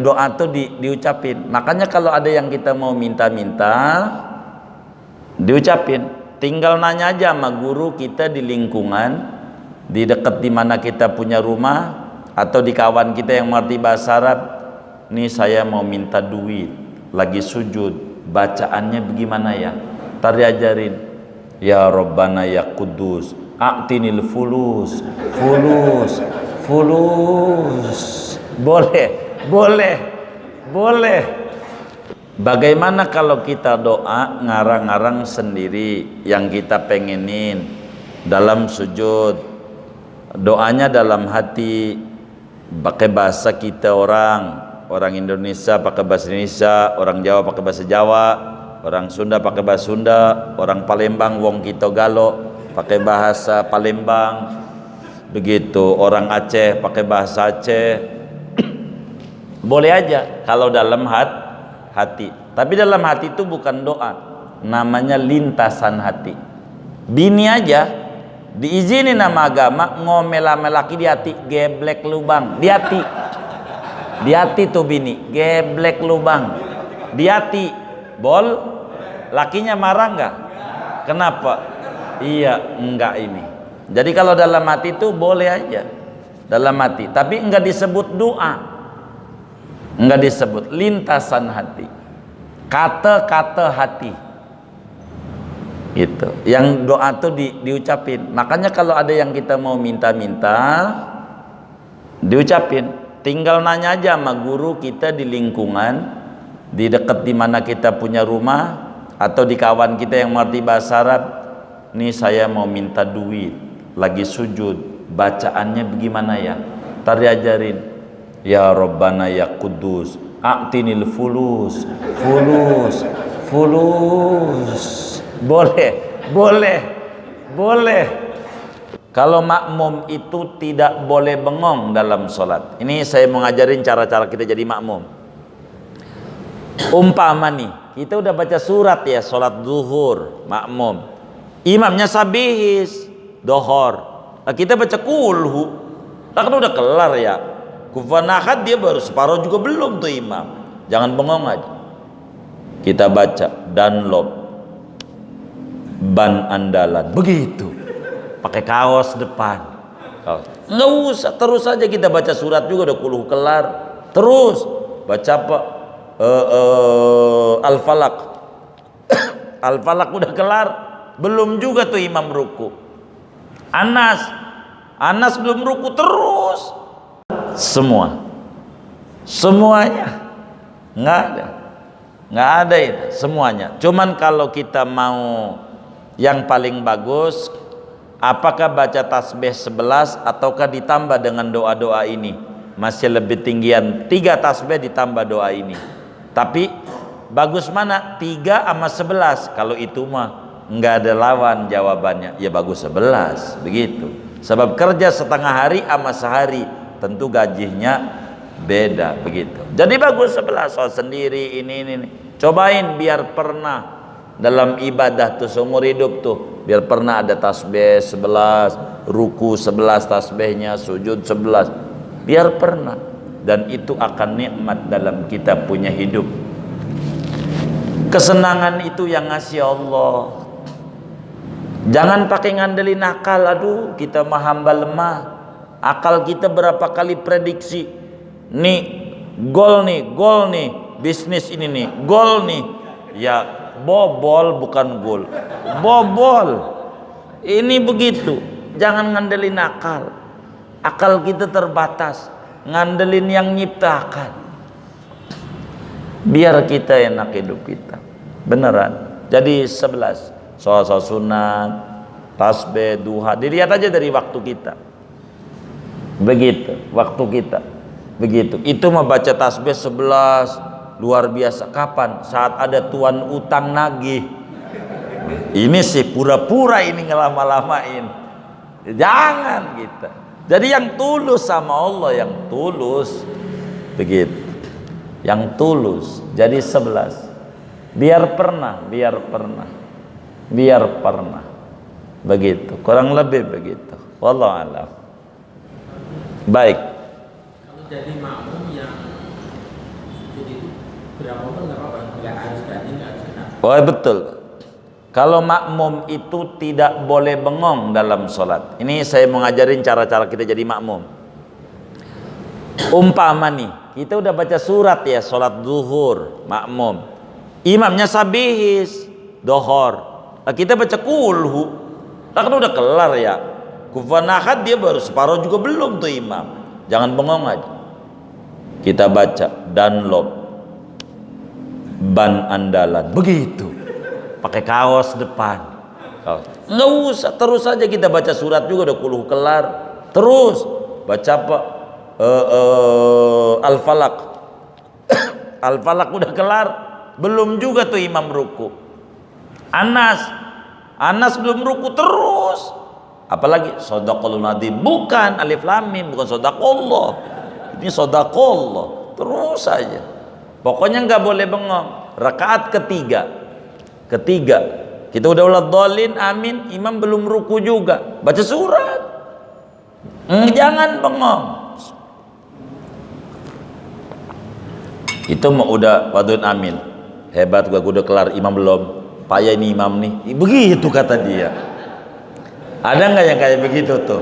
doa tuh diucapin. Makanya kalau ada yang kita mau minta-minta, diucapin. Tinggal nanya aja sama guru kita di lingkungan, di dekat di mana kita punya rumah, atau di kawan kita yang mengerti bahasa Arab. Nih saya mau minta duit, lagi sujud, bacaannya bagaimana ya? Ntar diajarin. Ya Rabbana ya Kudus, a'tinil fulus, fulus, fulus. Boleh. Bagaimana kalau kita doa ngarang-ngarang sendiri yang kita pengenin dalam sujud? Doanya dalam hati, pakai bahasa kita orang Indonesia pakai bahasa Indonesia, orang Jawa pakai bahasa Jawa, orang Sunda pakai bahasa Sunda, orang Palembang wong kita Galo pakai bahasa Palembang, begitu, orang Aceh pakai bahasa Aceh. Boleh aja kalau dalam hati. Tapi dalam hati itu bukan doa, namanya lintasan hati. Bini aja diizinin nama agama ngomel sama laki di hati, geblek lubang di hati. Di hati tuh bini, geblek lubang di hati. Bol, lakinya marah nggak? Kenapa? Iya, enggak ini. Jadi kalau dalam hati itu boleh aja, dalam hati. Tapi enggak disebut doa. Enggak disebut, lintasan hati, kata-kata hati gitu. Yang doa tuh diucapin. Makanya kalau ada yang kita mau minta-minta, diucapin. Tinggal nanya aja sama guru kita di lingkungan, di dekat di mana kita punya rumah, atau di kawan kita yang mengerti bahasa Arab. Nih saya mau minta duit, lagi sujud, bacaannya bagaimana ya? Ntar diajarin. Ya Rabbana ya Kudus, a'tinil fulus, fulus, fulus. Boleh. Kalau makmum itu tidak boleh bengong dalam sholat. Ini saya mau ngajarin cara-cara kita jadi makmum. Umpama nih, kita udah baca surat ya, sholat zuhur, makmum. Imamnya sabihis, dohor. Nah, kita baca kulhu. Nah, kan udah kelar ya. Kufanahat dia baru separuh juga belum tuh imam. Jangan bengong aja. Kita baca Dunlop, ban andalan, begitu. Pakai kaos depan. Nggak usah, terus aja kita baca surat juga udah kulhu kelar. Terus baca apa? Al-Falaq. Al-Falaq udah kelar, belum juga tuh imam ruku. Anas belum ruku, terus semuanya nggak ada itu semuanya. Cuman kalau kita mau yang paling bagus, apakah baca tasbih 11 ataukah ditambah dengan doa-doa ini? Masih lebih tinggian 3 tasbih ditambah doa ini. Tapi bagus mana? 3 sama 11. Kalau itu mah nggak ada lawan jawabannya, ya bagus 11 begitu. Sebab kerja setengah hari sama sehari, tentu gajinya beda begitu. Jadi bagus 11 soal sendiri ini. Cobain biar pernah dalam ibadah tuh seumur hidup tuh, biar pernah ada tasbih 11, ruku 11 tasbihnya, sujud 11. Biar pernah, dan itu akan nikmat dalam kita punya hidup. Kesenangan itu yang ngasih Allah. Jangan pakai ngandelin akal. Aduh, kita mah hamba lemah. Akal kita berapa kali prediksi, nih gol nih, bisnis ini nih, gol nih. Ya bobol bukan gol, bobol. Ini begitu. Jangan ngandelin akal. Akal kita terbatas. Ngandelin yang nyiptakan. Biar kita enak hidup kita. Beneran. Jadi 11. Soal sunat, tasbih, duha. Dilihat aja dari waktu kita. Begitu, waktu kita. Begitu. Itu membaca tasbih 11 luar biasa. Kapan? Saat ada tuan utang nagih. Ini sih pura-pura ini ngelama-lamain. Jangan kita. Jadi yang tulus sama Allah, yang tulus. Begitu. Yang tulus. Jadi 11. Biar pernah. Begitu. Kurang lebih begitu. Wallahu a'lam. Baik. Kalau jadi makmum yang Jadi berapa pun nggak apa-apa, nggak harus ganti, nggak harus kena. Oh betul. Kalau makmum itu tidak boleh bengong dalam sholat. Ini saya mau ngajarin cara-cara kita jadi makmum. Umpama nih, kita udah baca surat ya, sholat zuhur, makmum. Imamnya sabihis, dohor. Nah, kita baca kulhu. Nah, kan udah kelar ya. Kufan ahad dia baru separuh juga belum tuh imam. Jangan bengong aja. Kita baca Dunlop, ban andalan, begitu. Pakai kaos depan. Kaos. Nggak usah, terus aja kita baca surat juga udah kulhu kelar. Terus baca apa? Al-Falaq. Al-Falaq udah kelar, belum juga tuh imam ruku. Anas belum ruku terus. Apalagi Shadaqallahul Adzim, bukan alif lam mim, bukan Shadaqallah. Ini Shadaqallah. Terus saja. Pokoknya nggak boleh bengong. Rakaat ketiga kita udah waladhdallin amin, imam belum ruku juga, baca surat. Jangan bengong. Itu mau udah wadun amin, hebat gua udah kelar, imam belum, payah ini imam nih, begitu kata dia. Ada nggak yang kayak begitu tuh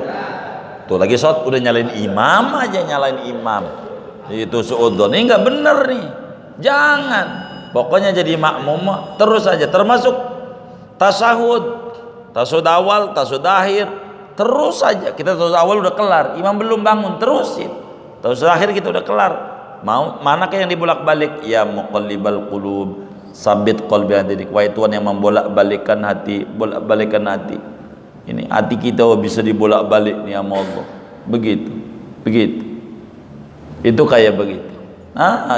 lagi shot udah nyalain imam aja, nyalain imam itu suudzon, ini nggak bener nih. Jangan, pokoknya jadi makmum terus aja, termasuk tasahud awal, tasahud akhir, terus aja. Kita tasahud awal udah kelar, imam belum bangun, terusin. Tasahud akhir kita udah kelar, mau manakah yang dibolak-balik? Ya muqallibal qulub, sabit qalbi hadirik, wahai Tuhan yang membolak-balikkan hati, bolak-balikkan hati. Ini hati kita bisa dibolak-balik nih sama Allah. Begitu. Itu kayak begitu.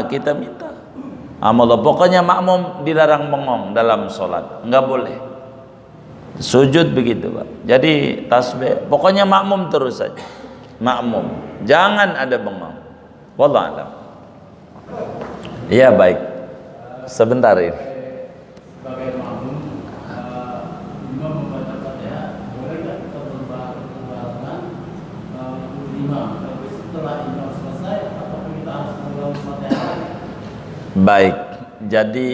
Kita minta sama Allah. Pokoknya makmum dilarang bengong dalam sholat, nggak boleh. Sujud begitu Pak. Jadi tasbih, pokoknya makmum terus saja. Makmum, jangan ada bengong. Wallahu a'lam. Iya baik. Sebentar ini. Sebagai makmum, imam membaca Fatihah, boleh nggak kita berbarengan imam? Tapi setelah imam selesai, atau kita harus mengulang Fatihah? Baik, jadi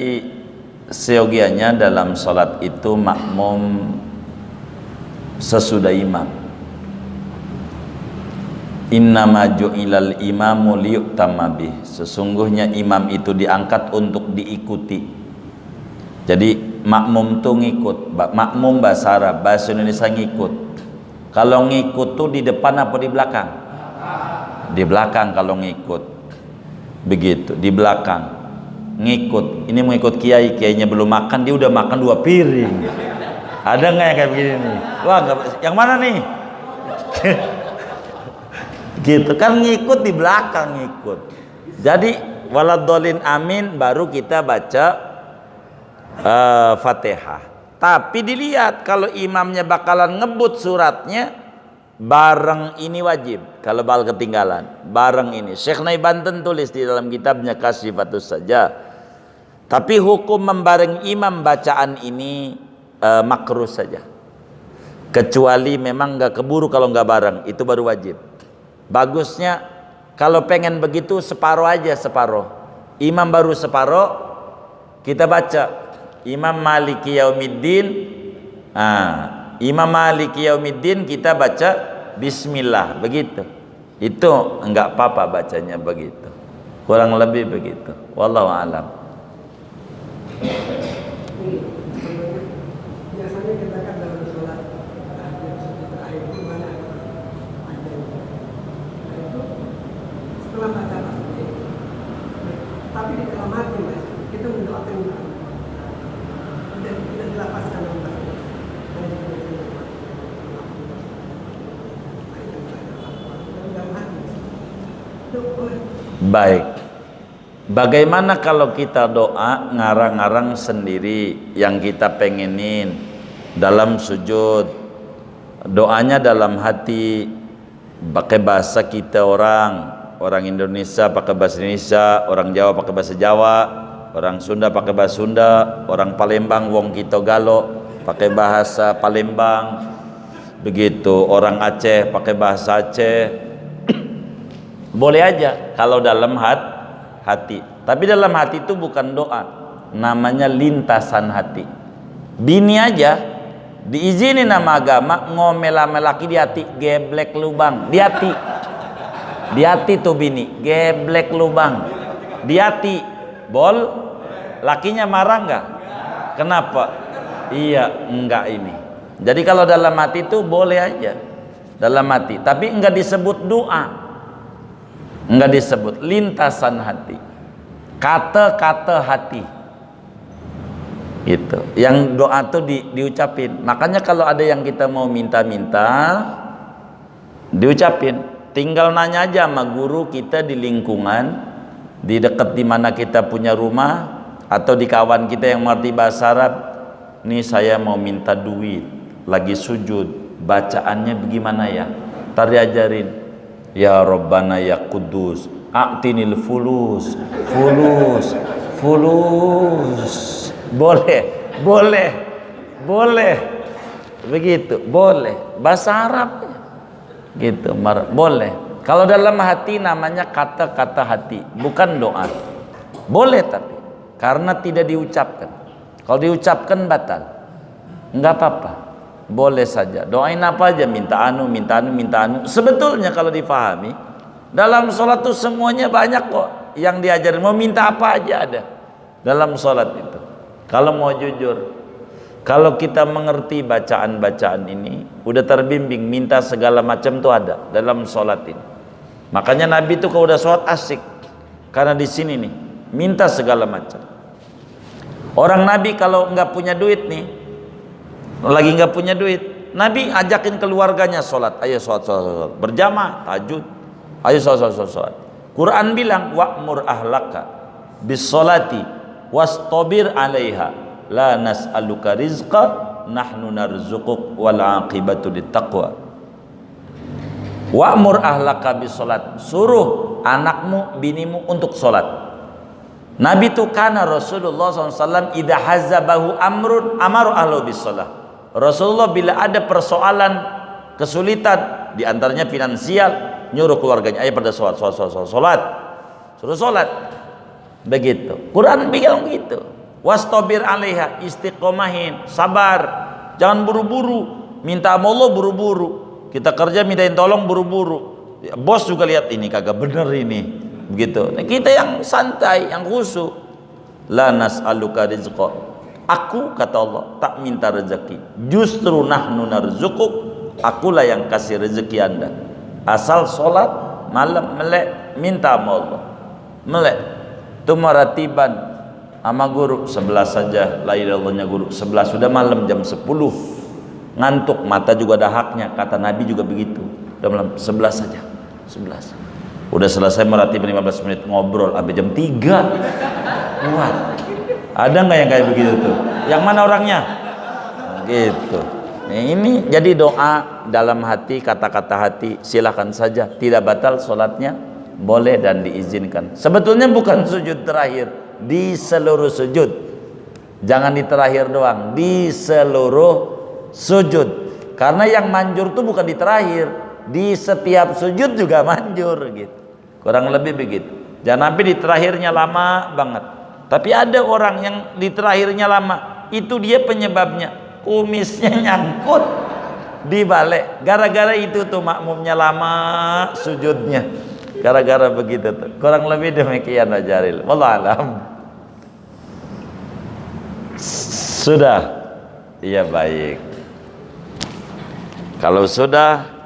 seyogianya dalam sholat itu makmum sesudah imam. Innama ju'ilal imamu liyu'tamma bih. Sesungguhnya imam itu diangkat untuk diikuti. Jadi makmum tuh ngikut. Makmum bahasa Arab, bahasa Indonesia ngikut. Kalau ngikut tuh di depan apa di belakang? Di belakang kalau ngikut. Begitu, di belakang. Ngikut. Ini mengikut kiai, kiainya belum makan, dia udah makan 2 piring. Ada nggak yang kayak begini nih? Wah, yang mana nih? Gitu kan, ngikut di belakang, ngikut. Jadi waladhdallin amin baru kita baca Fatihah. Tapi dilihat kalau imamnya bakalan ngebut suratnya, bareng ini wajib. Kalau bakal ketinggalan, bareng ini. Syekh Naibanten tulis di dalam kitabnya Kasyifatus Saja. Tapi hukum membareng imam bacaan ini makruh saja. Kecuali memang nggak keburu, kalau nggak bareng itu baru wajib. Bagusnya kalau pengen begitu separuh aja, separuh. Imam baru separuh, kita baca Imam Maliki Yaumiddin. Imam Maliki Yaumiddin kita baca Bismillah, begitu. Itu enggak apa-apa bacanya begitu. Kurang lebih begitu. Wallahu a'lam. Biasanya kita kan dalam sholat tahajud terakhir itu mana ada itu. Nah itu setelah baca tasbih, tapi di dalam hati Mas, kita mendoakan dan tidak dilafazkan dalam tasbih. Baik. Bagaimana kalau kita doa ngarang-ngarang sendiri yang kita pengenin dalam sujud? Doanya dalam hati, pakai bahasa kita orang Indonesia pakai bahasa Indonesia, orang Jawa pakai bahasa Jawa, orang Sunda pakai bahasa Sunda, orang Palembang wong kita Galo pakai bahasa Palembang, begitu, orang Aceh pakai bahasa Aceh. Boleh aja kalau dalam hati. Tapi dalam hati itu bukan doa, namanya lintasan hati. Bini aja diizinin nama agama ngomel sama laki di hati, geblek lubang di hati. Di hati tuh bini, geblek lubang di hati. Bol, lakinya marah nggak? Kenapa? Iya, enggak ini. Jadi kalau dalam hati itu boleh aja, dalam hati, tapi enggak disebut doa, enggak disebut lintasan hati, kata-kata hati. Gitu. Yang doa tuh diucapin. Makanya kalau ada yang kita mau minta-minta, diucapin. Tinggal nanya aja sama guru kita di lingkungan, di dekat di mana kita punya rumah, atau di kawan kita yang mengerti bahasa Arab. Nih saya mau minta duit, lagi sujud, bacaannya bagaimana ya? Ntar diajarin. Ya Rabbana ya Kudus, a'tinil fulus, fulus, fulus. Boleh, boleh, boleh, begitu, boleh. Bahasa Arab, gitu, boleh. Kalau dalam hati namanya kata-kata hati, bukan doa. Boleh tapi, karena tidak diucapkan. Kalau diucapkan batal, enggak apa-apa, boleh saja. Doain apa aja, minta anu, minta anu, minta anu. Sebetulnya kalau difahami, dalam sholat itu semuanya banyak kok yang diajarin. Mau minta apa aja ada dalam sholat itu. Kalau mau jujur, kalau kita mengerti bacaan-bacaan ini, udah terbimbing, minta segala macam tuh ada dalam sholat ini. Makanya Nabi itu kalau udah sholat asik, karena di sini nih, minta segala macam. Orang Nabi kalau nggak punya duit nih, lagi nggak punya duit, Nabi ajakin keluarganya sholat, ayo sholat, berjamaah, tahajud, ayo sholat. Quran bilang, wa'mur ahlaka bis sholati wastabir 'alaiha la nas'aluka rizqa nahnu narzuquk wal 'aqibatu littaqwa. Wa'mur ahlaka bis salat, suruh anakmu binimu untuk salat. Nabi itu kana Rasulullah SAW idza hazabahu amrun amaru ahlu bis salat. Rasulullah bila ada persoalan kesulitan di antaranya finansial, nyuruh keluarganya ayo pada salat, suruh salat. Begitu. Quran bilang begitu. Wastabir 'alaiha, istiqomahin, sabar. Jangan buru-buru. Minta sama Allah buru-buru. Kita kerja mintain tolong buru-buru. Ya, bos juga lihat ini kagak bener ini. Begitu. Nah, kita yang santai, yang khusyuk. La nas'aluka rizqa. Aku kata Allah tak minta rezeki. Justru nahnu narzuquk. Akulah yang kasih rezeki Anda. Asal sholat malam melek minta sama Allah. Melek. Itu maratiban sama guru 11 saja, la ilahnya guru 11 sudah malam jam 10 ngantuk, mata juga ada haknya, kata Nabi juga begitu, udah malam 11 saja, 11 udah selesai maratiban 15 menit ngobrol sampai jam 3. Kuat. Ada nggak yang kayak begitu tuh? Yang mana orangnya? Gitu. Nah, ini jadi doa dalam hati, kata-kata hati, silakan saja, tidak batal sholatnya, boleh dan diizinkan. Sebetulnya bukan sujud terakhir, di seluruh sujud. Jangan di terakhir doang, di seluruh sujud. Karena yang manjur itu bukan di terakhir, di setiap sujud juga manjur gitu. Kurang lebih begitu. Jangan sampai di terakhirnya lama banget. Tapi ada orang yang di terakhirnya lama, itu dia penyebabnya. Kumisnya nyangkut di balik. Gara-gara itu tuh makmumnya lama sujudnya. Gara-gara begitu tuh. Kurang lebih demikian Wajaril. Wallahu alam. Sudah. Iya baik. Kalau sudah